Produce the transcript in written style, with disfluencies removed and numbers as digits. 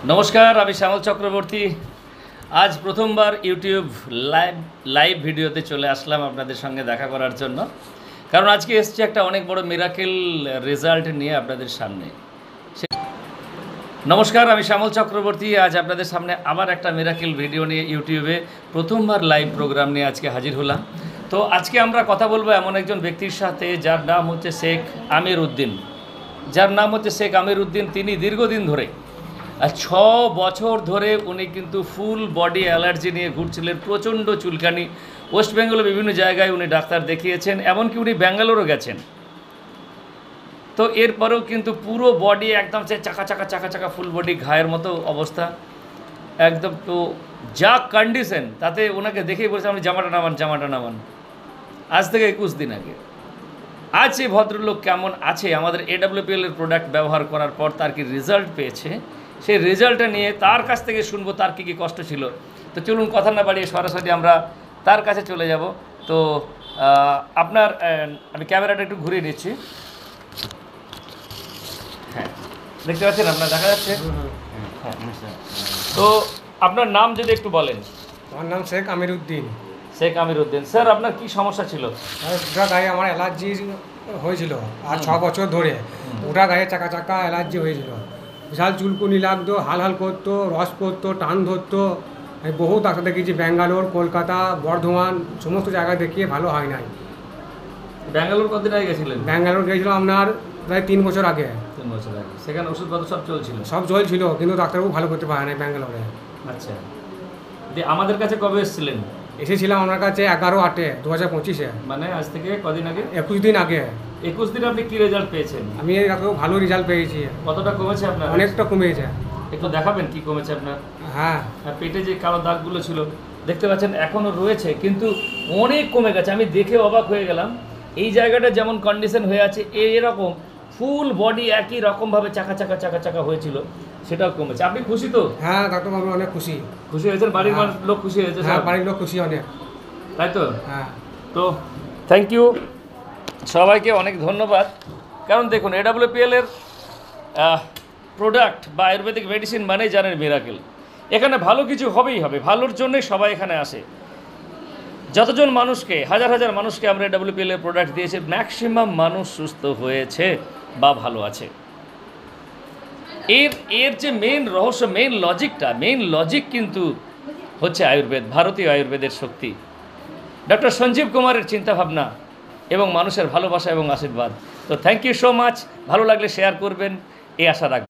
नमस्कार আমি শ্যামল চক্রবর্তী। आज प्रथमবার ইউটিউব লাইভ ভিডিওতে চলে আসলাম আপনাদের সঙ্গে দেখা করার জন্য, কারণ আজকে এসেছে একটা অনেক বড় মিরাকেল রেজাল্ট নিয়ে আপনাদের সামনে। নমস্কার আমি শ্যামল চক্রবর্তী। আজ আপনাদের সামনে আবার একটা মিরাকেল ভিডিও নিয়ে ইউটিউবে প্রথমবার লাইভ প্রোগ্রাম নিয়ে আজকে হাজির হলাম। তো আজকে আমরা কথা বলবো এমন একজন ব্যক্তির সাথে যার নাম হচ্ছে শেখ আমির উদ্দিন। তিনি দীর্ঘদিন ধরে 6 বছর ধরে উনি কিন্তু ফুল বডি অ্যালার্জি নিয়ে ঘুরছিলেন, প্রচণ্ড চুলকানি। ওয়েস্ট বেঙ্গলে বিভিন্ন জায়গায় উনি ডাক্তার দেখিয়েছেন, এমনকি উনি ব্যাঙ্গালোরও গেছেন। তো এরপরেও কিন্তু পুরো বডি একদম চাকা চাকা ফুল বডি ঘায়ের মতো অবস্থা একদম। তো যা কন্ডিশন, তাতে ওনাকে দেখেই বলছে আপনি জামাটা নামান। আজ থেকে 21 দিন আগে। আজ এই ভদ্রলোক কেমন আছে, আমাদের AWPL এর প্রোডাক্ট ব্যবহার করার পর তার কি রেজাল্ট পেয়েছে, সেই রেজাল্টটা নিয়ে তার কাছ থেকে শুনবো তার কী কী কষ্ট ছিল। তো চলুন কথা না বাড়িয়ে সরাসরি আমরা তার কাছে চলে যাব। তো আপনার আমি ক্যামেরাটা একটু ঘুরিয়ে নিচ্ছি। হ্যাঁ, দেখতে পাচ্ছেন, আপনার দেখা যাচ্ছে। হ্যাঁ, তো আপনার নাম যদি একটু বলেন। আমার নাম শেখ আমির উদ্দিন। স্যার, আপনার কি সমস্যা ছিল? ওটা গায়ে আমার অ্যালার্জি হয়েছিল, আর 6 বছর ধরে ওটা গায়ে চাকা অ্যালার্জি হয়েছিল। বিশাল চুলকুনি লাগতো, হাল করতো, রস পড়তো, টান ধরতো। আমি বহু ডাক্তার দেখিয়েছি, ব্যাঙ্গালোর, কলকাতা, বর্ধমান, সমস্ত জায়গায় দেখিয়ে ভালো হয় নাই। ব্যাঙ্গালোর কতদিন আগে গেছিলেন? ব্যাঙ্গালোর গিয়েছিলাম আপনার প্রায় 3 বছর আগে। 3 বছর আগে সেখানে ওষুধপত্র সব চলছিল? সব চলছিল, কিন্তু ডাক্তারবাবু ভালো করতে পারে নাই ব্যাঙ্গালোরে। আচ্ছা, দিয়ে আমাদের কাছে কবে এসেছিলেন? এসেছিলাম আপনার কাছে 11/8/2025-এ। মানে আজ থেকে কদিন আগে? 21 দিন আগে। 21 দিনে আপনি কি রেজাল্ট পেয়েছেন? আমি ভালো রেজাল্ট পেয়েছি। কতটা কমেছে আপনার? অনেকটা কমেছে। একটু দেখাবেন কি কমেছে আপনার? হ্যাঁ, পেটে যে কালো দাগগুলো ছিল দেখতে পাচ্ছেন এখনও রয়েছে, কিন্তু অনেক কমে গেছে। আমি দেখে অবাক হয়ে গেলাম। এই জায়গাটা যেমন কন্ডিশন হয়ে আছে, এরকম ফুল বডি একই রকমভাবে চাকা হয়েছিল, সেটাও কমেছে। আপনি খুশি তো? হ্যাঁ ডাক্তারবাবু, আমি অনেক খুশি। খুশি হয়েছেন? বাড়ির লোক খুশি হয়েছে? হ্যাঁ, বাড়ির লোক খুশি অনেক। তাই তো? হ্যাঁ। তো থ্যাংক ইউ সবাইকে, অনেক ধন্যবাদ। কারণ দেখুন, AWPL এর প্রোডাক্ট বা আয়ুর্বেদিক মেডিসিন মানেই জানেন মিরাকেল। এখানে ভালো কিছু হবেই হবে, ভালোর জন্যই সবাই এখানে আসে। যতজন মানুষকে, হাজার মানুষকে আমরা AWPL এর প্রোডাক্ট দিয়েছি, ম্যাক্সিমাম মানুষ সুস্থ হয়েছে বা ভালো আছে। এর যে মেইন রহস্য, মেইন লজিক কিন্তু হচ্ছে আয়ুর্বেদ, ভারতীয় আয়ুর্বেদের শক্তি, ডক্টর সঞ্জীব কুমারের চিন্তাভাবনা এবং মানুষের ভালোবাসা এবং আশীর্বাদ। তো থ্যাংক ইউ সো মাচ। ভালো লাগলে শেয়ার করবেন, এই আশা রাখবেন।